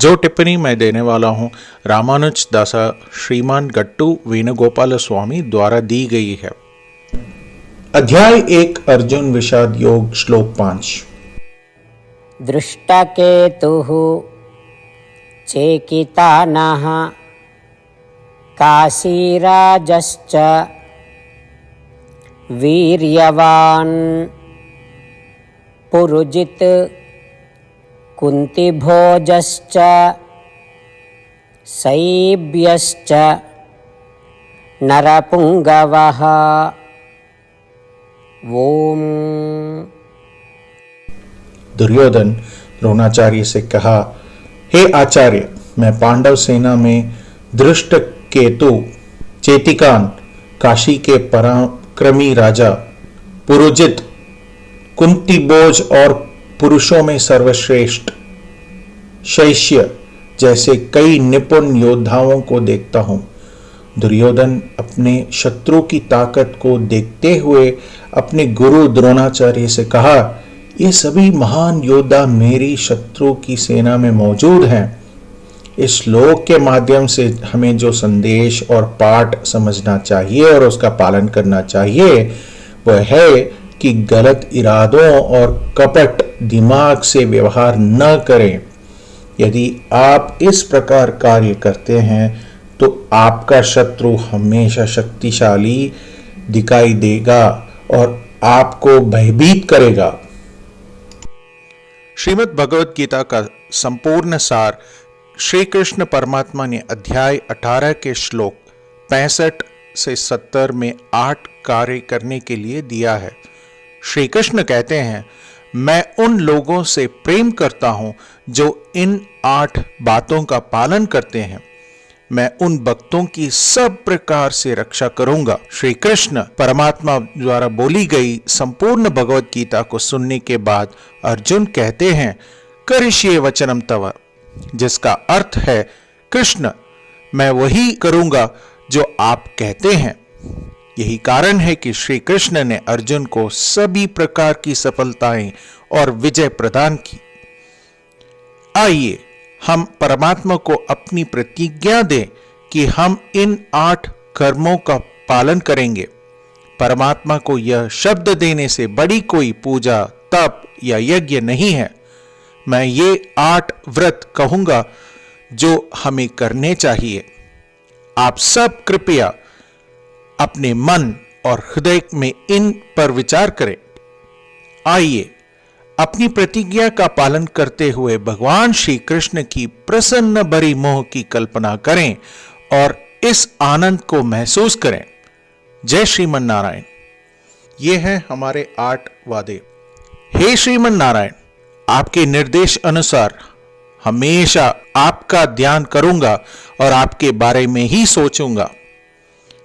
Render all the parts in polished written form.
जो टिप्पणी मैं देने वाला हूँ रामानुज दासा श्रीमान गट्टू वेणुगोपाल स्वामी द्वारा दी गई है। अध्याय 1 अर्जुन विषाद योग श्लोक 5। दृष्टकेतुः चेकितानः काशीराजश्च वीर्यवान् पुरुजित् कुन्तिभोजश्च शैब्यश्च नरपुंगवः। ओम। दुर्योधन द्रोणाचार्य से कहा, हे आचार्य, मैं पांडव सेना में दृष्ट केतु, चेतिकान, काशी के पराक्रमी राजा, पुरुजित, कुंतीभोज और पुरुषों में सर्वश्रेष्ठ शैष्य जैसे कई निपुण योद्धाओं को देखता हूं। दुर्योधन अपने शत्रु की ताकत को देखते हुए अपने गुरु द्रोणाचार्य से कहा, ये सभी महान योद्धा मेरी शत्रु की सेना में मौजूद हैं। इस श्लोक के माध्यम से हमें जो संदेश और पाठ समझना चाहिए और उसका पालन करना चाहिए वह है कि गलत इरादों और कपट दिमाग से व्यवहार न करें। यदि आप इस प्रकार कार्य करते हैं तो आपका शत्रु हमेशा शक्तिशाली दिखाई देगा और आपको भयभीत करेगा। श्रीमद् भगवत गीता का संपूर्ण सार श्री कृष्ण परमात्मा ने अध्याय 18 के श्लोक 65 से 70 में 8 कार्य करने के लिए दिया है। श्री कृष्ण कहते हैं, मैं उन लोगों से प्रेम करता हूं जो इन 8 बातों का पालन करते हैं। मैं उन भक्तों की सब प्रकार से रक्षा करूंगा। श्री कृष्ण परमात्मा द्वारा बोली गई संपूर्ण भगवत गीता को सुनने के बाद अर्जुन कहते हैं, करिष्ये वचनम तव, जिसका अर्थ है, कृष्ण, मैं वही करूंगा जो आप कहते हैं। यही कारण है कि श्री कृष्ण ने अर्जुन को सभी प्रकार की सफलताएं और विजय प्रदान की। आइए हम परमात्मा को अपनी प्रतिज्ञा दें कि हम इन 8 कर्मों का पालन करेंगे। परमात्मा को यह शब्द देने से बड़ी कोई पूजा, तप या यज्ञ नहीं है। मैं ये 8 व्रत कहूंगा जो हमें करने चाहिए। आप सब कृपया अपने मन और हृदय में इन पर विचार करें। आइए अपनी प्रतिज्ञा का पालन करते हुए भगवान श्री कृष्ण की प्रसन्न भरी मोह की कल्पना करें और इस आनंद को महसूस करें। जय श्रीमन नारायण। ये हैं हमारे 8 वादे। हे श्रीमन नारायण, आपके निर्देश अनुसार हमेशा आपका ध्यान करूंगा और आपके बारे में ही सोचूंगा।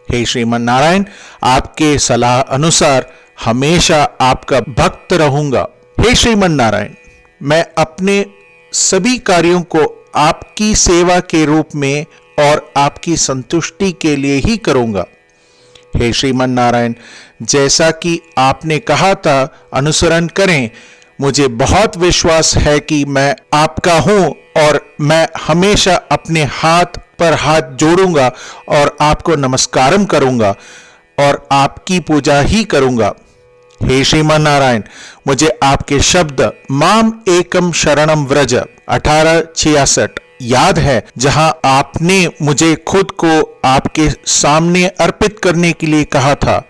हे श्रीमन नारायण, आपके सलाह अनुसार हमेशा आपका भक्त रहूंगा। हे श्रीमन नारायण, मैं अपने सभी कार्यों को आपकी सेवा के रूप में और आपकी संतुष्टि के लिए ही करूंगा। हे श्रीमन नारायण, जैसा कि आपने कहा था अनुसरण करें। मुझे बहुत विश्वास है कि मैं आपका हूं और मैं हमेशा अपने हाथ पर हाथ जोड़ूंगा और आपको नमस्कारम करूंगा और आपकी पूजा ही करूंगा। हे श्रीमान नारायण, मुझे आपके शब्द माम एकम शरणम व्रज 1866 याद है, जहां आपने मुझे खुद को आपके सामने अर्पित करने के लिए कहा था।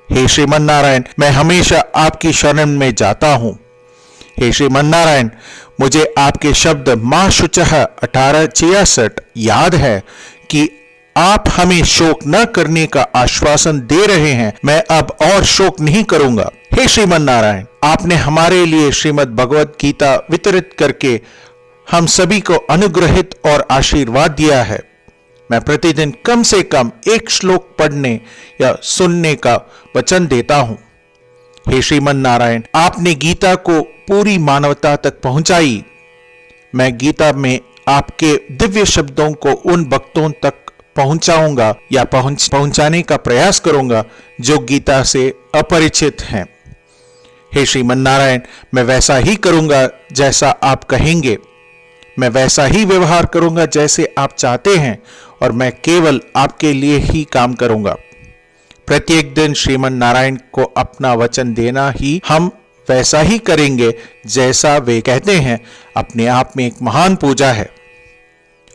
हे श्रीमन नारायण, मैं हमेशा आपकी शरण में जाता हूं। हे श्रीमन नारायण, मुझे आपके शब्द मां शुचः 1866 याद है कि आप हमें शोक न करने का आश्वासन दे रहे हैं। मैं अब और शोक नहीं करूंगा। हे श्रीमन नारायण, आपने हमारे लिए श्रीमद् भगवत गीता वितरित करके हम सभी को अनुग्रहित और आशीर्वाद दिया है। मैं प्रतिदिन कम से कम 1 श्लोक पढ़ने या सुनने का वचन देता हूं। हे श्रीमन नारायण, आपने गीता को पूरी मानवता तक पहुंचाई। मैं गीता में आपके दिव्य शब्दों को उन भक्तों तक पहुंचाऊंगा या पहुंचाने का प्रयास करूंगा जो गीता से अपरिचित हैं। हे श्रीमन नारायण, मैं वैसा ही करूंगा जैसा आप कहेंगे। मैं वैसा ही व्यवहार करूंगा जैसे आप चाहते हैं और मैं केवल आपके लिए ही काम करूंगा। प्रत्येक दिन श्रीमन नारायण को अपना वचन देना ही हम वैसा ही करेंगे जैसा वे कहते हैं, अपने आप में एक महान पूजा है।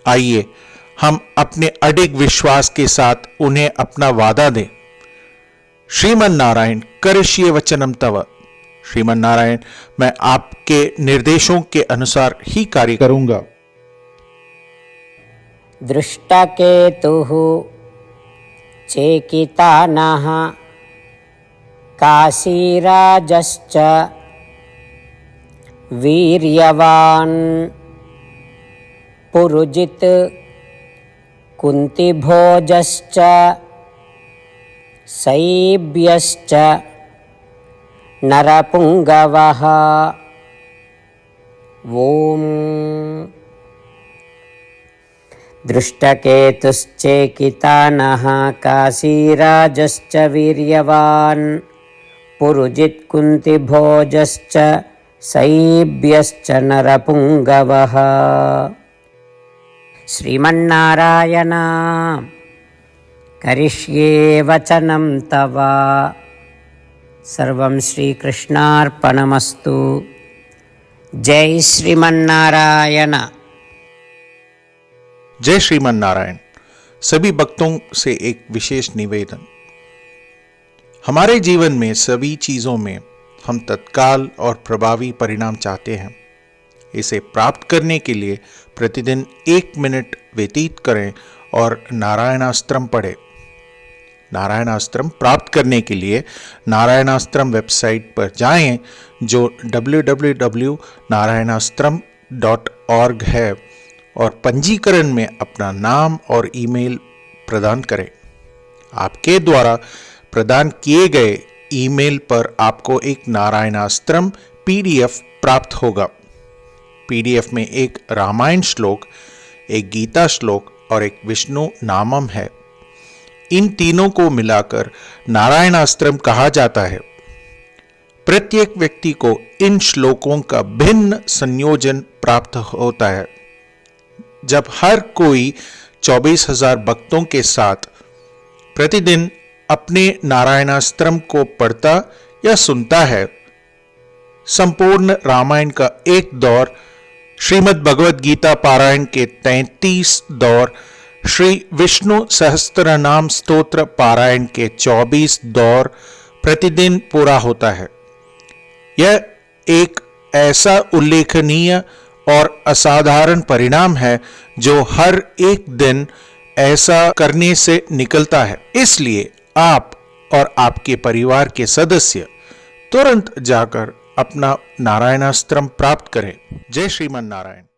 आइए हम अपने अडिग विश्वास के साथ उन्हें अपना वादा दें। श्रीमन नारायण करिष्ये वचनम तव। श्रीमन नारायण, मैं आपके निर्देशों के अनुसार ही कार्य करूंगा। दृष्टकेतुः चेकितानः काशीराजश्च वीर्यवान् पुरुजित् कुन्तिभोजश्च शैब्यश्च नरपुङ्गवः। ॐ दृष्टकेतुश्चेकितानः काशीराजश्च वीर्यवान् पुरुजित् कुन्तिभोजश्च शैब्यश्च नरपुङ्गवः। श्रीमन्नारायण करिष्ये वचनं तव। सर्वं श्रीकृष्णार्पणमस्तु। जय श्रीमन्नारायण। जय श्रीमन नारायण। सभी भक्तों से एक विशेष निवेदन। हमारे जीवन में सभी चीजों में हम तत्काल और प्रभावी परिणाम चाहते हैं। इसे प्राप्त करने के लिए प्रतिदिन 1 मिनट व्यतीत करें और नारायणास्त्रम पढ़ें। नारायणास्त्रम प्राप्त करने के लिए नारायणास्त्रम वेबसाइट पर जाएं, जो www.narayanaastram.org है, और पंजीकरण में अपना नाम और ईमेल प्रदान करें। आपके द्वारा प्रदान किए गए ईमेल पर आपको एक नारायणास्त्रम PDF प्राप्त होगा। PDF में एक रामायण श्लोक, एक गीता श्लोक और एक विष्णु नामम है। इन तीनों को मिलाकर नारायणास्त्रम कहा जाता है। प्रत्येक व्यक्ति को इन श्लोकों का भिन्न संयोजन प्राप्त होता है। जब हर कोई 24,000 भक्तों के साथ प्रतिदिन अपने नारायणास्त्रम को पढ़ता या सुनता है, संपूर्ण रामायण का एक दौर, श्रीमद् भगवद गीता पारायण के 33 दौर, श्री विष्णु सहस्त्रनाम स्तोत्र पारायण के 24 दौर प्रतिदिन पूरा होता है। यह एक ऐसा उल्लेखनीय और असाधारण परिणाम है जो हर एक दिन ऐसा करने से निकलता है। इसलिए आप और आपके परिवार के सदस्य तुरंत जाकर अपना नारायणास्त्रम प्राप्त करें। जय श्रीमन नारायण।